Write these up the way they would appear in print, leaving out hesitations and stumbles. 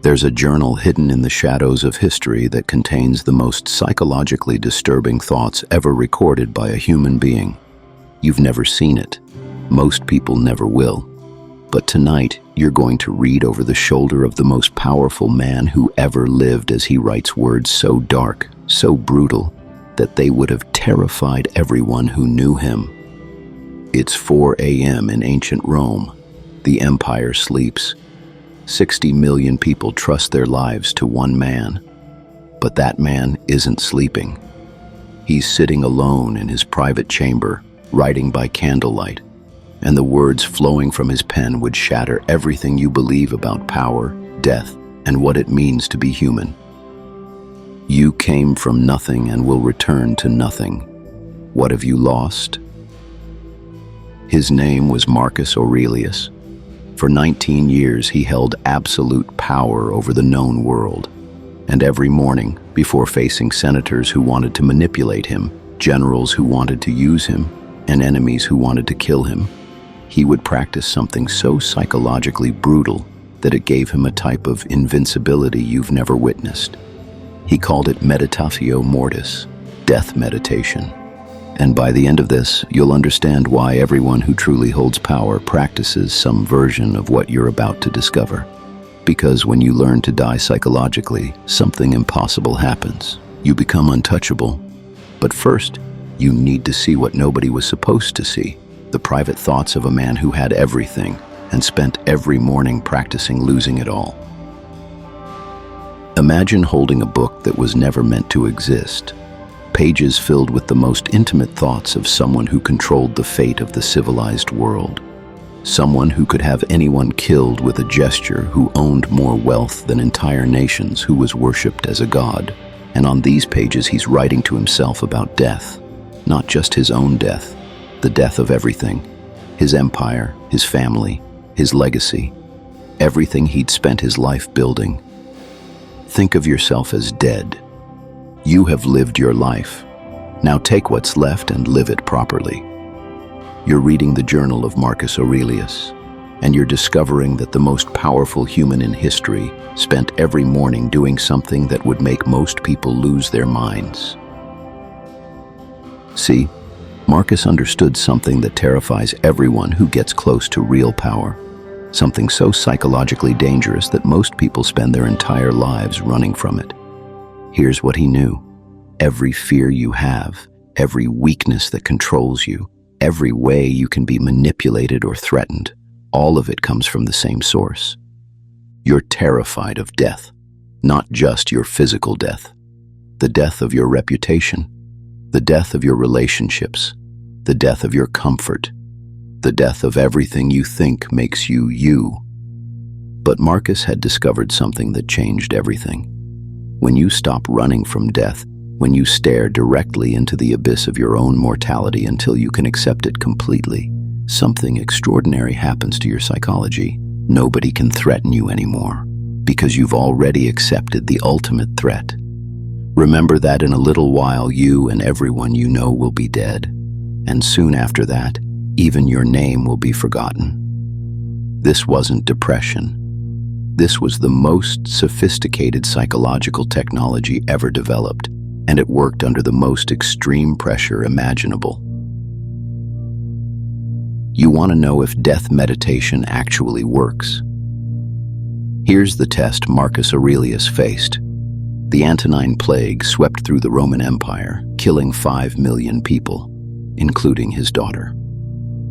There's a journal hidden in the shadows of history that contains the most psychologically disturbing thoughts ever recorded by a human being. You've never seen it. Most people never will. But tonight, you're going to read over the shoulder of the most powerful man who ever lived as he writes words so dark, so brutal, that they would have terrified everyone who knew him. It's 4 a.m. in ancient Rome. The empire sleeps. 60 million people trust their lives to one man. But that man isn't sleeping. He's sitting alone in his private chamber, writing by candlelight, and the words flowing from his pen would shatter everything you believe about power, death, and what it means to be human. You came from nothing and will return to nothing. What have you lost? His name was Marcus Aurelius. For 19 years he held absolute power over the known world, and every morning, before facing senators who wanted to manipulate him, generals who wanted to use him, and enemies who wanted to kill him, he would practice something so psychologically brutal that it gave him a type of invincibility you've never witnessed. He called it meditatio mortis, death meditation. And by the end of this, you'll understand why everyone who truly holds power practices some version of what you're about to discover. Because when you learn to die psychologically, something impossible happens. You become untouchable. But first, you need to see what nobody was supposed to see. The private thoughts of a man who had everything and spent every morning practicing losing it all. Imagine holding a book that was never meant to exist. Pages filled with the most intimate thoughts of someone who controlled the fate of the civilized world. Someone who could have anyone killed with a gesture, who owned more wealth than entire nations, who was worshipped as a god. And on these pages he's writing to himself about death. Not just his own death, the death of everything. His empire, his family, his legacy. Everything he'd spent his life building. Think of yourself as dead. You have lived your life. Now take what's left and live it properly. You're reading the journal of Marcus Aurelius, and you're discovering that the most powerful human in history spent every morning doing something that would make most people lose their minds. See, Marcus understood something that terrifies everyone who gets close to real power. Something so psychologically dangerous that most people spend their entire lives running from it. Here's what he knew. Every fear you have, every weakness that controls you, every way you can be manipulated or threatened, all of it comes from the same source. You're terrified of death, not just your physical death. The death of your reputation, the death of your relationships, the death of your comfort, the death of everything you think makes you you. But Marcus had discovered something that changed everything. When you stop running from death, when you stare directly into the abyss of your own mortality until you can accept it completely, something extraordinary happens to your psychology. Nobody can threaten you anymore, because you've already accepted the ultimate threat. Remember that in a little while you and everyone you know will be dead, and soon after that, even your name will be forgotten. This wasn't depression. This was the most sophisticated psychological technology ever developed, and it worked under the most extreme pressure imaginable. You want to know if death meditation actually works? Here's the test Marcus Aurelius faced. The Antonine Plague swept through the Roman Empire, killing 5 million people, including his daughter.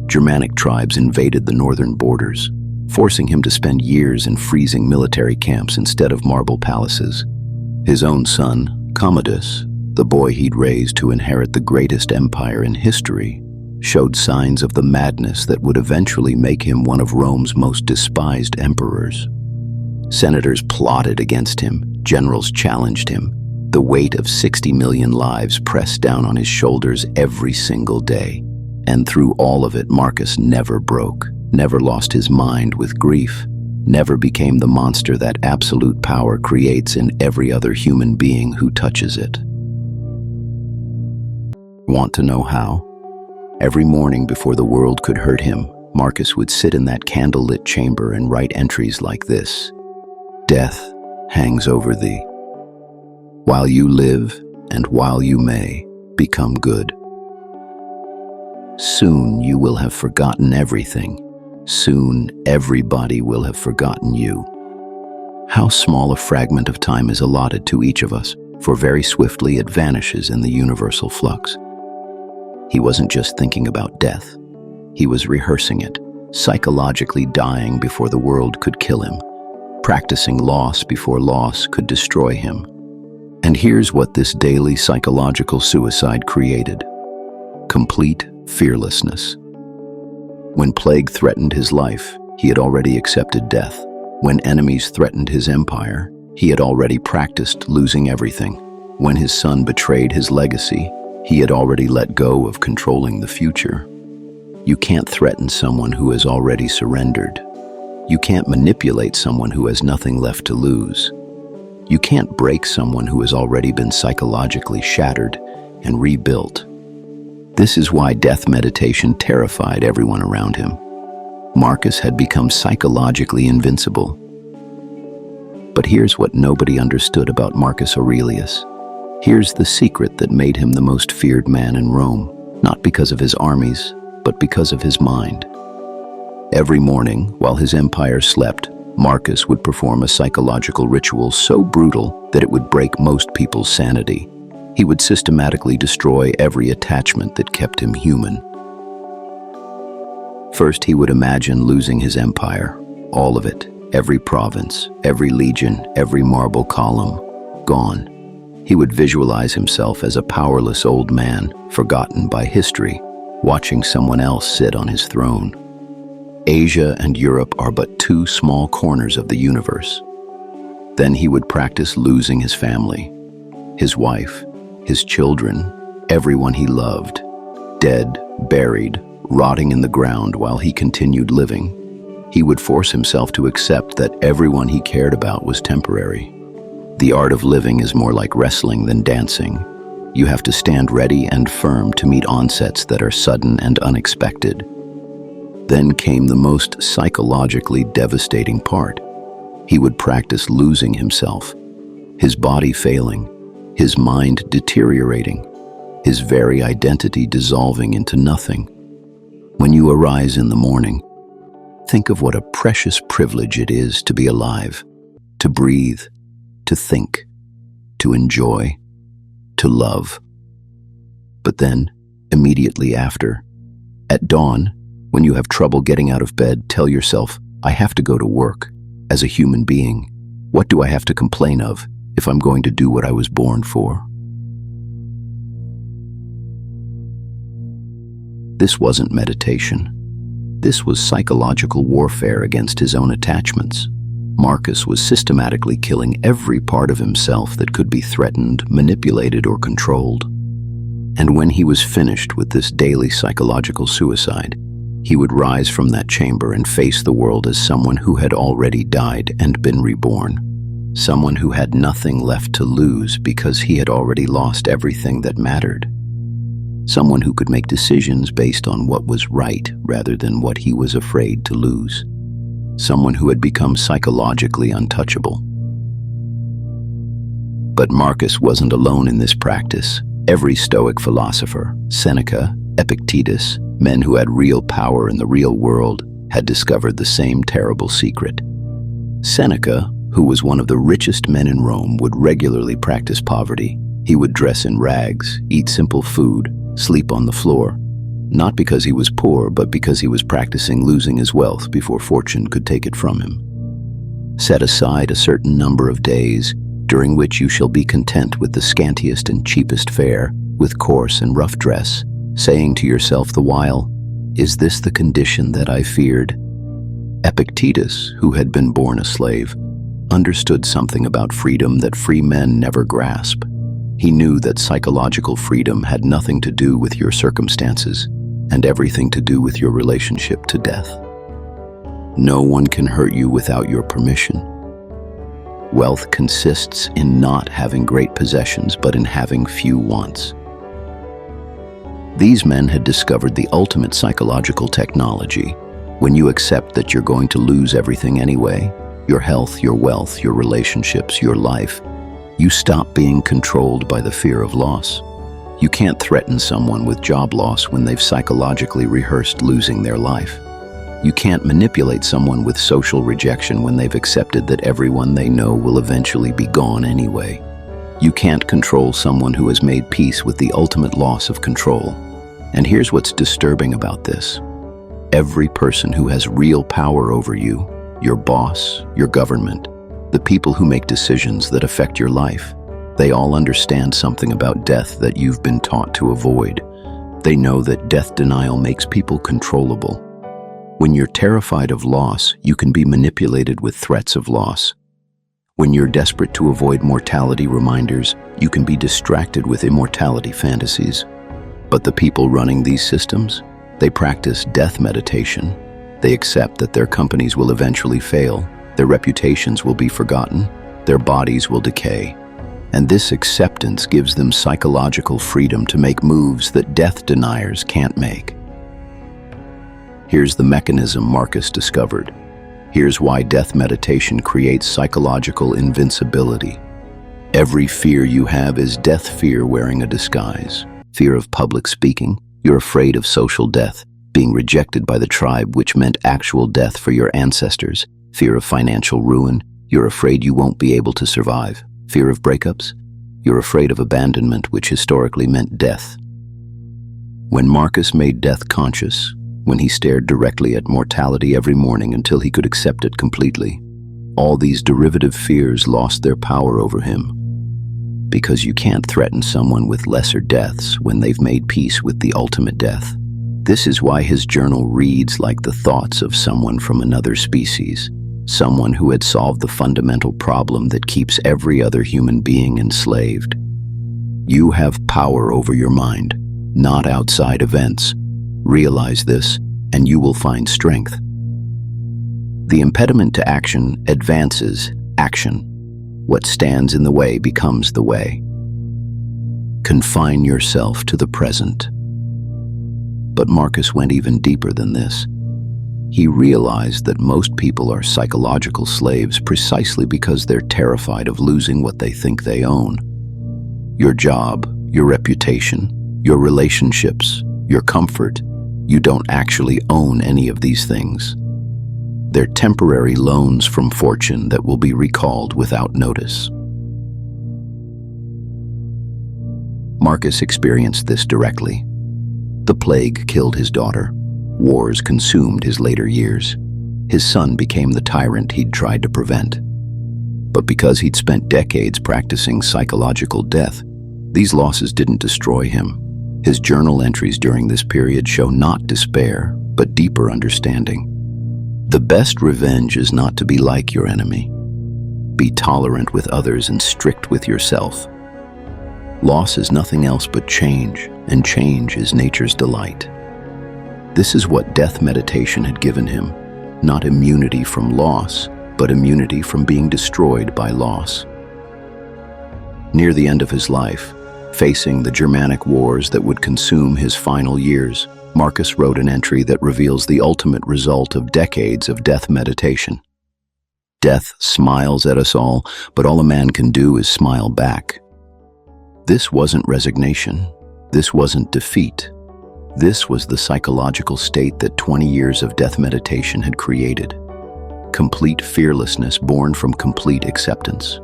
Germanic tribes invaded the northern borders, forcing him to spend years in freezing military camps instead of marble palaces. His own son, Commodus, the boy he'd raised to inherit the greatest empire in history, showed signs of the madness that would eventually make him one of Rome's most despised emperors. Senators plotted against him, generals challenged him. The weight of 60 million lives pressed down on his shoulders every single day. And through all of it, Marcus never broke, never lost his mind with grief, never became the monster that absolute power creates in every other human being who touches it. Want to know how? Every morning before the world could hurt him, Marcus would sit in that candlelit chamber and write entries like this: Death, hangs over thee. While you live and while you may, become good. Soon you will have forgotten everything. Soon everybody will have forgotten you. How small a fragment of time is allotted to each of us, for very swiftly it vanishes in the universal flux. He wasn't just thinking about death. He was rehearsing it, psychologically dying before the world could kill him, practicing loss before loss could destroy him. And here's what this daily psychological suicide created: complete fearlessness. When plague threatened his life, he had already accepted death. When enemies threatened his empire, he had already practiced losing everything. When his son betrayed his legacy, he had already let go of controlling the future. You can't threaten someone who has already surrendered. You can't manipulate someone who has nothing left to lose. You can't break someone who has already been psychologically shattered and rebuilt. This is why death meditation terrified everyone around him. Marcus had become psychologically invincible. But here's what nobody understood about Marcus Aurelius. Here's the secret that made him the most feared man in Rome, not because of his armies, but because of his mind. Every morning, while his empire slept, Marcus would perform a psychological ritual so brutal that it would break most people's sanity. He would systematically destroy every attachment that kept him human. First, he would imagine losing his empire, all of it, every province, every legion, every marble column, gone. He would visualize himself as a powerless old man, forgotten by history, watching someone else sit on his throne. Asia and Europe are but two small corners of the universe. Then he would practice losing his family, his wife, his children, everyone he loved, dead, buried, rotting in the ground while he continued living. He would force himself to accept that everyone he cared about was temporary. The art of living is more like wrestling than dancing. You have to stand ready and firm to meet onsets that are sudden and unexpected. Then came the most psychologically devastating part. He would practice losing himself, his body failing, his mind deteriorating, his very identity dissolving into nothing. When you arise in the morning, think of what a precious privilege it is to be alive, to breathe, to think, to enjoy, to love. But then, immediately after, at dawn, when you have trouble getting out of bed, tell yourself, I have to go to work. As a human being, what do I have to complain of if I'm going to do what I was born for? This wasn't meditation. This was psychological warfare against his own attachments. Marcus was systematically killing every part of himself that could be threatened, manipulated, or controlled. And when he was finished with this daily psychological suicide, he would rise from that chamber and face the world as someone who had already died and been reborn. Someone who had nothing left to lose because he had already lost everything that mattered. Someone who could make decisions based on what was right rather than what he was afraid to lose. Someone who had become psychologically untouchable. But Marcus wasn't alone in this practice. Every Stoic philosopher, Seneca, Epictetus, men who had real power in the real world, had discovered the same terrible secret. Seneca, who was one of the richest men in Rome, would regularly practice poverty. He would dress in rags, eat simple food, sleep on the floor, not because he was poor, but because he was practicing losing his wealth before fortune could take it from him. Set aside a certain number of days, during which you shall be content with the scantiest and cheapest fare, with coarse and rough dress, saying to yourself the while, is this the condition that I feared? Epictetus, who had been born a slave, understood something about freedom that free men never grasp. He knew that psychological freedom had nothing to do with your circumstances and everything to do with your relationship to death. No one can hurt you without your permission. Wealth consists in not having great possessions, but in having few wants. These men had discovered the ultimate psychological technology. When you accept that you're going to lose everything anyway, your health, your wealth, your relationships, your life. You stop being controlled by the fear of loss. You can't threaten someone with job loss when they've psychologically rehearsed losing their life. You can't manipulate someone with social rejection when they've accepted that everyone they know will eventually be gone anyway. You can't control someone who has made peace with the ultimate loss of control. And here's what's disturbing about this. Every person who has real power over you, your boss, your government, the people who make decisions that affect your life, they all understand something about death that you've been taught to avoid. They know that death denial makes people controllable. When you're terrified of loss, you can be manipulated with threats of loss. When you're desperate to avoid mortality reminders, you can be distracted with immortality fantasies. But the people running these systems, they practice death meditation. They accept that their companies will eventually fail, their reputations will be forgotten, their bodies will decay. And this acceptance gives them psychological freedom to make moves that death deniers can't make. Here's the mechanism Marcus discovered. Here's why death meditation creates psychological invincibility. Every fear you have is death fear wearing a disguise. Fear of public speaking, you're afraid of social death, being rejected by the tribe, which meant actual death for your ancestors. Fear of financial ruin, you're afraid you won't be able to survive. Fear of breakups, you're afraid of abandonment, which historically meant death. When Marcus made death conscious, when he stared directly at mortality every morning until he could accept it completely, all these derivative fears lost their power over him. Because you can't threaten someone with lesser deaths when they've made peace with the ultimate death. This is why his journal reads like the thoughts of someone from another species, someone who had solved the fundamental problem that keeps every other human being enslaved. You have power over your mind, not outside events. Realize this, and you will find strength. The impediment to action advances action. What stands in the way becomes the way. Confine yourself to the present. But Marcus went even deeper than this. He realized that most people are psychological slaves precisely because they're terrified of losing what they think they own. Your job, your reputation, your relationships, your comfort. You don't actually own any of these things. They're temporary loans from fortune that will be recalled without notice. Marcus experienced this directly. The plague killed his daughter. Wars consumed his later years. His son became the tyrant he'd tried to prevent. But because he'd spent decades practicing psychological death, these losses didn't destroy him. His journal entries during this period show not despair, but deeper understanding. The best revenge is not to be like your enemy. Be tolerant with others and strict with yourself. Loss is nothing else but change, and change is nature's delight. This is what death meditation had given him, not immunity from loss, but immunity from being destroyed by loss. Near the end of his life, facing the Germanic wars that would consume his final years, Marcus wrote an entry that reveals the ultimate result of decades of death meditation. Death smiles at us all, but all a man can do is smile back. This wasn't resignation. This wasn't defeat. This was the psychological state that 20 years of death meditation had created. Complete fearlessness born from complete acceptance.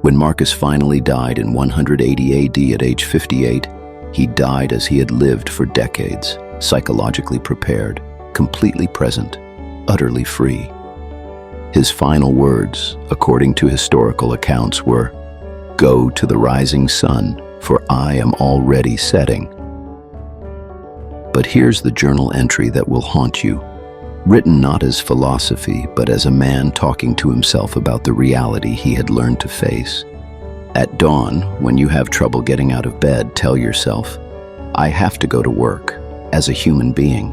When Marcus finally died in 180 AD at age 58, he died as he had lived for decades, psychologically prepared, completely present, utterly free. His final words, according to historical accounts, were, "Go to the rising sun, for I am already setting." But here's the journal entry that will haunt you, written not as philosophy, but as a man talking to himself about the reality he had learned to face. At dawn, when you have trouble getting out of bed, tell yourself, "I have to go to work. As a human being,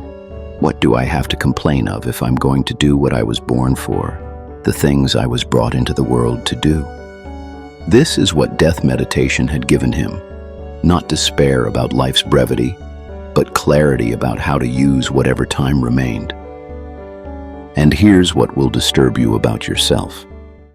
what do I have to complain of if I'm going to do what I was born for, the things I was brought into the world to do?" This is what death meditation had given him, not despair about life's brevity, but clarity about how to use whatever time remained. And here's what will disturb you about yourself.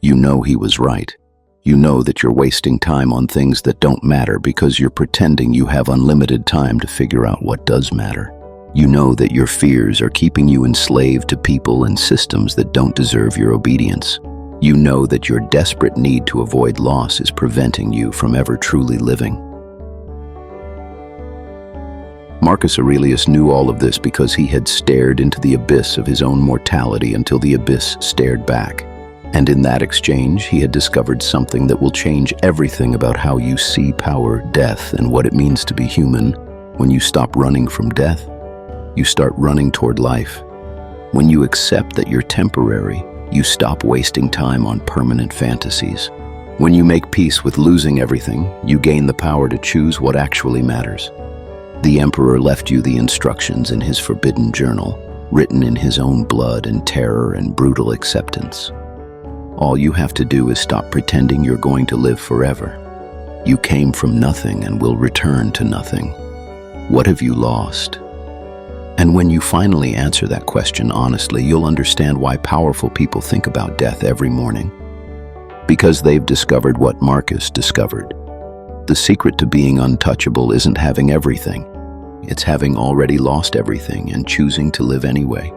You know he was right. You know that you're wasting time on things that don't matter because you're pretending you have unlimited time to figure out what does matter. You know that your fears are keeping you enslaved to people and systems that don't deserve your obedience. You know that your desperate need to avoid loss is preventing you from ever truly living. Marcus Aurelius knew all of this because he had stared into the abyss of his own mortality until the abyss stared back. And in that exchange, he had discovered something that will change everything about how you see power, death, and what it means to be human. When you stop running from death, you start running toward life. When you accept that you're temporary, you stop wasting time on permanent fantasies. When you make peace with losing everything, you gain the power to choose what actually matters. The emperor left you the instructions in his forbidden journal, written in his own blood and terror and brutal acceptance. All you have to do is stop pretending you're going to live forever. You came from nothing and will return to nothing. What have you lost? And when you finally answer that question honestly, you'll understand why powerful people think about death every morning. Because they've discovered what Marcus discovered. The secret to being untouchable isn't having everything. It's having already lost everything and choosing to live anyway.